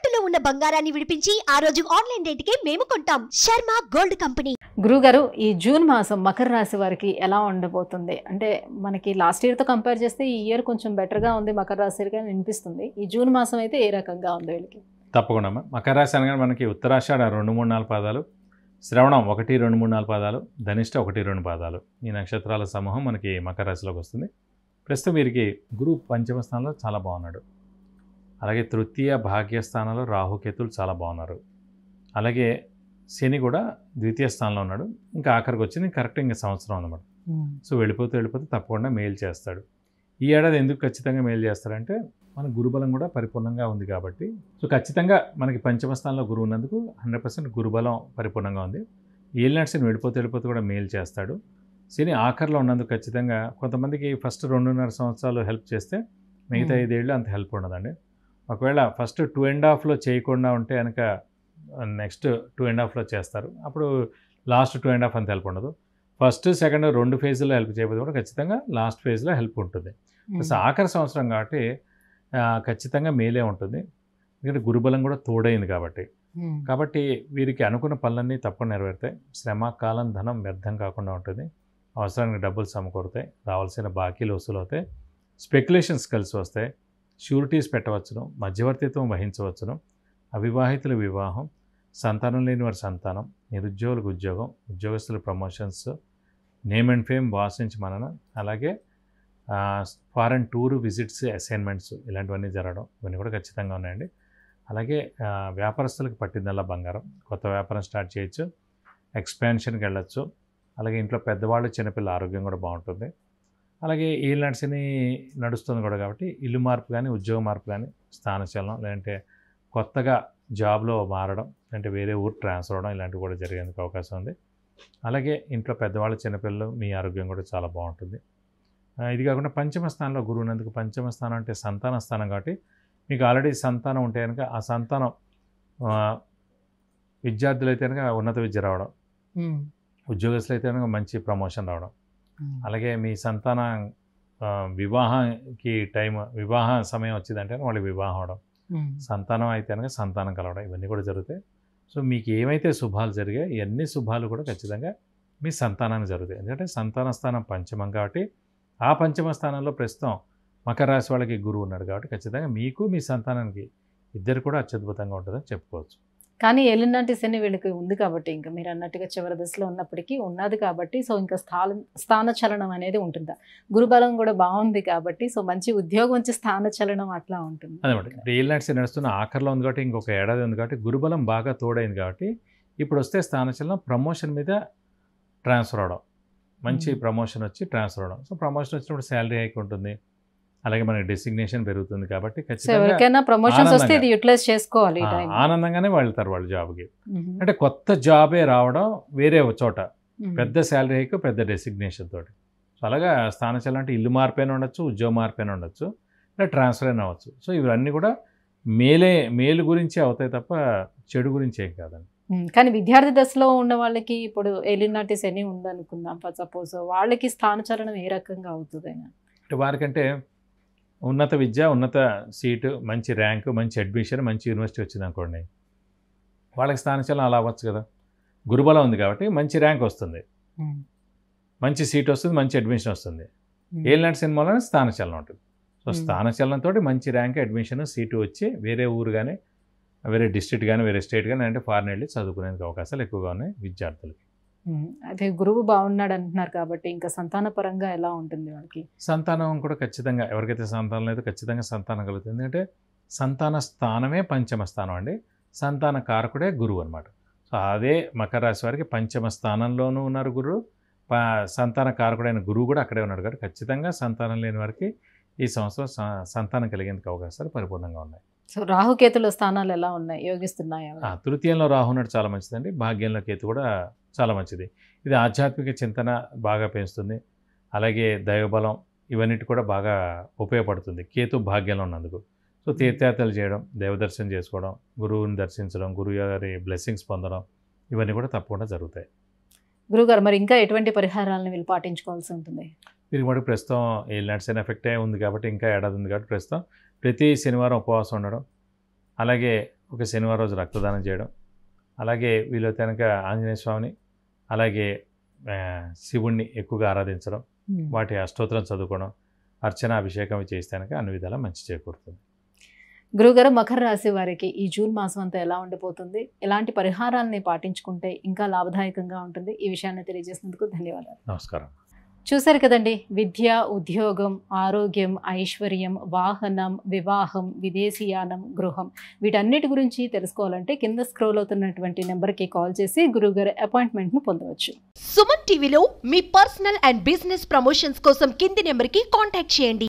తాకట్టులో ఉన్న బంగారాన్ని విడిపించి ఆ రోజు ఆన్లైన్ రేటుకే మేము కొంటాం. Sharma gold company. గురుగారు, ఈ జూన్ మాసం మకర రాశి వారికి ఎలా ఉండబోతుంది? అంటే మనకి లాస్ట్ ఇయర్తో కంపేర్ చేస్తే ఈ ఇయర్ కొంచెం బెటర్గా ఉంది మకర రాశిగా అనిపిస్తుంది. ఈ జూన్ మాసం అయితే ఏ రకంగా ఉంది వీళ్ళకి? తప్పకుండా మకర రాశి అనగానే మనకి ఉత్తరాషాఢ 2, 3, 4 పాదాలు, శ్రవణం 1, 2, 3, 4 పాదాలు, ధనిష్ట 1, 2 పాదాలు, ఈ నక్షత్రాల సమూహం మనకి మకర రాశిలోకి వస్తుంది. ప్రస్తుతం వీరికి గురువు పంచమ స్థానంలో చాలా బాగున్నాడు. అలాగే తృతీయ భాగ్యస్థానంలో రాహుకేతులు చాలా బాగున్నారు. అలాగే శని కూడా ద్వితీయ స్థానంలో ఉన్నాడు. ఇంకా ఆఖరికి వచ్చింది కరెక్ట్ ఇంకా సంవత్సరం అన్నమాట. సో వెళ్ళిపోతే తప్పకుండా మేలు చేస్తాడు. ఈ ఏడాది ఎందుకు ఖచ్చితంగా మేలు చేస్తాడంటే మన గురుబలం కూడా పరిపూర్ణంగా ఉంది కాబట్టి. సో ఖచ్చితంగా మనకి పంచమ స్థానంలో గురువు ఉన్నందుకు 100% గురుబలం పరిపూర్ణంగా ఉంది. ఏలినాటి శని వెళ్ళిపోతే కూడా మేలు చేస్తాడు. శని ఆఖరిలో ఉన్నందుకు ఖచ్చితంగా కొంతమందికి ఫస్ట్ 2.5 సంవత్సరాలు హెల్ప్ చేస్తే మిగతా 5 ఏళ్ళు అంత హెల్ప్ ఉండదండి. ఒకవేళ ఫస్ట్ 2.5లో చేయకుండా ఉంటే కనుక నెక్స్ట్ 2.5లో చేస్తారు. అప్పుడు లాస్ట్ 2.5 అంత హెల్ప్ ఉండదు. ఫస్ట్ సెకండ్ 2 ఫేజ్లో హెల్ప్ చేయకపోతే కూడా ఖచ్చితంగా లాస్ట్ ఫేజ్లో హెల్ప్ ఉంటుంది. ఆఖరి సంవత్సరం కాబట్టి ఖచ్చితంగా మేలే ఉంటుంది. ఎందుకంటే గురుబలం కూడా తోడైంది కాబట్టి వీరికి అనుకున్న పనులన్నీ తప్పకుండా నెరవేరుతాయి. శ్రమ, కాలం, ధనం వ్యర్థం కాకుండా ఉంటుంది. అవసరానికి డబ్బులు సమకూరుతాయి. రావాల్సిన బాకీలు వసూలు అవుతాయి. స్పెక్యులేషన్స్ కలిసి వస్తాయి. షూరిటీస్ పెట్టవచ్చును. మధ్యవర్తిత్వం వహించవచ్చును. అవివాహితుల వివాహం, సంతానం లేని వారి సంతానం, నిరుద్యోగులకు ఉద్యోగం, ఉద్యోగస్తుల promotions, name and fame, boss నుంచి మనన, అలాగే ఫారెన్ టూర్ విజిట్స్, అసైన్మెంట్స్ ఇలాంటివన్నీ జరగడం ఇవన్నీ కూడా ఖచ్చితంగా ఉన్నాయండి. అలాగే వ్యాపారస్తులకు పట్టిందల్లా బంగారం. కొత్త వ్యాపారం స్టార్ట్ చేయొచ్చు. ఎక్స్పాన్షన్కి వెళ్ళొచ్చు. అలాగే ఇంట్లో పెద్దవాళ్ళు, చిన్నపిల్లల ఆరోగ్యం కూడా బాగుంటుంది. అలాగే ఏలినాటి శని నడుస్తుంది కూడా కాబట్టి ఇల్లు మార్పు కానీ, ఉద్యోగ మార్పు కానీ, స్థానచలనం, లేదంటే కొత్తగా జాబ్లో మారడం, అంటే వేరే ఊరు ట్రాన్స్ఫర్ అవ్వడం ఇలాంటివి కూడా జరిగేందుకు అవకాశం ఉంది. అలాగే ఇంట్లో పెద్దవాళ్ళు, చిన్నపిల్లలు మీ ఆరోగ్యం కూడా చాలా బాగుంటుంది. ఇది కాకుండా పంచమ స్థానంలో గురువు ఉన్నందుకు, పంచమ స్థానం అంటే సంతాన స్థానం కాబట్టి మీకు ఆల్రెడీ సంతానం ఉంటే కనుక ఆ సంతానం విద్యార్థులు అయితే కనుక ఉన్నత విద్య రావడం, ఉద్యోగస్తులు అయితే కనుక మంచి ప్రమోషన్ రావడం, అలాగే మీ సంతాన వివాహ సమయం వచ్చిందంటే వాళ్ళకి వివాహం అవడం, సంతానం అయితే కనుక సంతానం కలవడం ఇవన్నీ కూడా జరుగుతాయి. సో మీకు ఏమైతే శుభాలు జరిగాయి ఇవన్నీ శుభాలు కూడా ఖచ్చితంగా మీ సంతానానికి జరుగుతాయి. ఎందుకంటే సంతాన స్థానం పంచమం కాబట్టి ఆ పంచమ స్థానంలో ప్రస్తుతం మకర రాశి వాళ్ళకి గురువు ఉన్నాడు కాబట్టి ఖచ్చితంగా మీకు మీ సంతానానికి ఇద్దరు కూడా అత్యద్భుతంగా ఉంటుందని చెప్పుకోవచ్చు. కానీ ఏలినాటి శని వీళ్ళకి ఉంది కాబట్టి, ఇంకా మీరు అన్నట్టుగా చివరి దశలో ఉన్నప్పటికీ ఉన్నది కాబట్టి, సో ఇంకా స్థాన చలనం అనేది ఉంటుందా? గురుబలం కూడా బాగుంది కాబట్టి, సో మంచి ఉద్యోగం వచ్చి స్థాన చలనం అట్లా ఉంటుంది అదనమాట. ఇప్పుడు ఏలినాటి శని నడుస్తున్న ఆఖరిలో ఉంది కాబట్టి, ఇంకొక ఏడాది ఉంది కాబట్టి గురుబలం బాగా తోడైంది కాబట్టి ఇప్పుడు వస్తే స్థాన చలనం ప్రమోషన్ మీద ట్రాన్స్ఫర్ అవడం, మంచి ప్రమోషన్ వచ్చి ట్రాన్స్ఫర్ అవడం. సో ప్రమోషన్ వచ్చినప్పుడు శాలరీ హైక్ ఉంటుంది. అలాగే మనకి డెసిగ్నేషన్ పెరుగుతుంది కాబట్టి ఖచ్చితంగా ప్రమోషన్స్ వస్తే ఇది యూటిలైజ్ చేసుకోవాలి. ఆనందంగానే వెళ్తారు వాళ్ళు జాబ్కి. అంటే కొత్త జాబే రావడం, వేరే చోట పెద్ద శాలరీ హైక్, పెద్ద డెసిగ్నేషన్ తోటి. సో అలాగా స్థానచలనం అంటే ఇల్లు మార్పైనా ఉండొచ్చు, ఉద్యోగ మార్పైనా ఉండొచ్చు, ఇలా ట్రాన్స్ఫర్ అయినా అవ్వచ్చు. సో ఇవన్నీ కూడా మేలు గురించి అవుతాయి తప్ప చెడు గురించి ఏం కాదండి. కానీ విద్యార్థి దశలో ఉన్న వాళ్ళకి ఇప్పుడు ఏలినాటి శని ఉందనుకుందాం సపోజ్, వాళ్ళకి స్థానచలనం ఏ రకంగా అవుతుంది? అంటే వారికంటే ఉన్నత విద్య, ఉన్నత సీటు, మంచి ర్యాంకు, మంచి అడ్మిషన్, మంచి యూనివర్సిటీ వచ్చింది అనుకోండి, వాళ్ళకి స్థానచలనం అలా అవ్వచ్చు కదా. గురుబలం ఉంది కాబట్టి మంచి ర్యాంక్ వస్తుంది, మంచి సీట్ వస్తుంది, మంచి అడ్మిషన్ వస్తుంది. ఏలినాటి శని వలన స్థానచలనం ఉంటుంది. సో స్థానచలనంతో మంచి ర్యాంక్, అడ్మిషన్, సీటు వచ్చి వేరే ఊరు కానీ, వేరే డిస్ట్రిక్ట్ కానీ, వేరే స్టేట్ కానీ, అంటే ఫారెన్ వెళ్ళి చదువుకునేందుకు అవకాశాలు ఎక్కువగా ఉన్నాయి విద్యార్థులకి. అదే గురువు బాగున్నాడు అంటున్నారు కాబట్టి ఇంకా సంతాన పరంగా ఎలా ఉంటుంది వాళ్ళకి? సంతానం కూడా ఖచ్చితంగా, ఎవరికైతే సంతానం లేదో ఖచ్చితంగా సంతానం కలుగుతుంది. ఎందుకంటే సంతాన స్థానమే పంచమ స్థానం అండి. సంతాన కారకుడే గురువు అనమాట. సో అదే మకర రాశి వారికి పంచమ స్థానంలోనూ ఉన్నారు గురువు, సంతాన కారకుడైన గురువు కూడా అక్కడే ఉన్నాడు కాబట్టి ఖచ్చితంగా సంతానం లేని వారికి ఈ సంవత్సరం సంతానం కలిగేందుకు అవకాశాలు పరిపూర్ణంగా ఉన్నాయి. సో రాహుకేతుల స్థానాలు ఎలా ఉన్నాయి, యోగిస్తున్నాయా? తృతీయంలో రాహు ఉన్నాడు, చాలా మంచిదండి. భాగ్యంలో కేతు కూడా చాలా మంచిది. ఇది ఆధ్యాత్మిక చింతన బాగా పెంచుతుంది. అలాగే దైవబలం ఇవన్నిటి కూడా బాగా ఉపయోగపడుతుంది కేతు భాగ్యంలో ఉన్నందుకు. సో తీర్థయాత్రలు చేయడం, దేవదర్శనం చేసుకోవడం, గురువుని దర్శించడం, గురువు గారి బ్లెస్సింగ్స్ పొందడం ఇవన్నీ కూడా తప్పకుండా జరుగుతాయి. గురుగారు, మరి ఇంకా ఎటువంటి పరిహారాలను వీళ్ళు పాటించుకోవాల్సి ఉంటుంది? వీరికి మటుకు ప్రస్తుతం ఏలినాటి శని ఎఫెక్టే ఉంది కాబట్టి, ఇంకా ఏడాది ఉంది కాబట్టి ప్రస్తుతం ప్రతి శనివారం ఉపవాసం ఉండడం, అలాగే ఒక శనివారం రోజు రక్తదానం చేయడం, అలాగే వీలైతే కనుక ఆంజనేయ స్వామిని అలాగే శివుణ్ణి ఎక్కువగా ఆరాధించడం, వాటి అష్టోత్తరం చదువుకోవడం, అర్చన అభిషేకం చేస్తే కనుక అన్ని విధాలా మంచి చేకూరుతుంది. గురుగారు, మకర రాశి వారికి ఈ జూన్ మాసం అంతా ఎలా ఉండిపోతుంది, ఎలాంటి పరిహారాలని పాటించుకుంటే ఇంకా లాభదాయకంగా ఉంటుంది, ఈ విషయాన్ని తెలియజేసినందుకు ధన్యవాదాలు. నమస్కారం. చూశారు కదండి, విద్య, ఉద్యోగం, ఆరోగ్యం, ఐశ్వర్యం, వాహనం, వివాహం, విదేశీయానం, గృహం, వీటన్నిటి గురించి తెలుసుకోవాలంటే కింద స్క్రోల్ అవుతున్నటువంటి నెంబర్కి కాల్ చేసి గురువుగారి అపాయింట్మెంట్ను పొందవచ్చు. సుమన్ టీవీలో మీ పర్సనల్ అండ్ బిజినెస్ ప్రమోషన్స్ కోసం కింది నెంబర్కి కాంటాక్ట్ చేయండి.